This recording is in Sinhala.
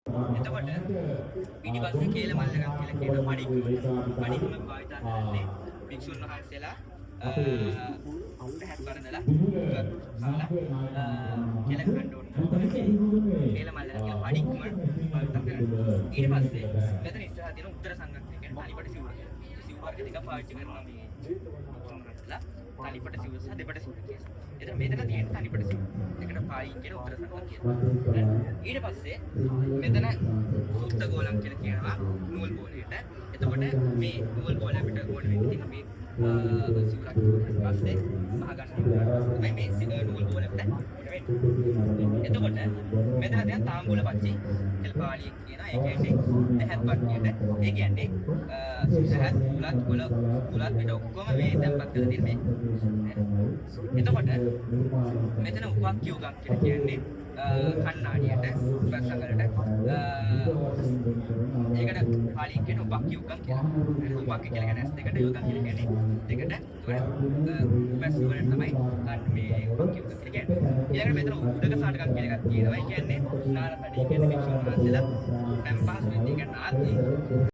එතකොට ඊට පස්සේ කේලමල්ල එකක් කියලා කියන පඩික්ම භාවිතා කරන්නේ භික්ෂුන් වහන්සේලා පැහැත් වරදලා කාලා කෙල ගන්න ඕන කේලමල්ල කියලා පඩික්ම භාවිතා කරනවා. ඊට පස්සේ මෙතන ඉස්සරහ තියෙන උත්තර සංඝම් කියන්නේ තනිපට සිවුර. සිවුර වර්ග දෙකක් පාවිච්චි කරනවා මේ වහන්සේලා තනිපට සිවුර සහ දෙපට සිවුර කියලා. එතන මෙතන තියෙන තනිපට සිවුර. ඒකට පායි කියන උත්තර සංඝම් කියනවා. ඊට පස්සේ මෙතන සුත්ත ගෝලම් කියලා කියනවා නූල් බෝලයට. එතකොට මේ නූල් බෝල අපිට ඕන වෙන්නේ මේ සිවුරක් පස්සේ මහ ගන්න තමයි මේ නූල් බෝල අපිට ඕන වෙන්නේ. එතකොට මෙතන දැන් තාම්බූල පච්චි කියලා පාලියෙන් කියන ඒ කියන්නේ දැහත් පට්ටියට ඒ කියන්නේ දැහත් බුලත් පිට ඔක්කොම මේ දැන්පත් කරලා තියෙන මේ. එතකොට මෙතන උපක්ඛ්‍යෝගම් කියලා කියන්නේ කන්නාඩියට උපසංගලට ඒකට පාලියෙන් කියන උපක්ඛ්‍යෝගම් කියලා. උපක්ඛ්‍ය කියලා කියන්නේ ඇස් දෙකට යෝගම් කියලා කියන්නේ දෙකට උපස් වල තමයි මේ උපක්ඛ්‍යෝගම් කියලා කියන්නේ. ඊළඟට මෙතන උඩක සාටකම් කියලා එකක් තියෙනවා. ඒ කියන්නේ නාරකඩී කියන වික්ෂුන් වහන්සේලා දැන් පහසු වෙන්නේ කියන්නේ ආදී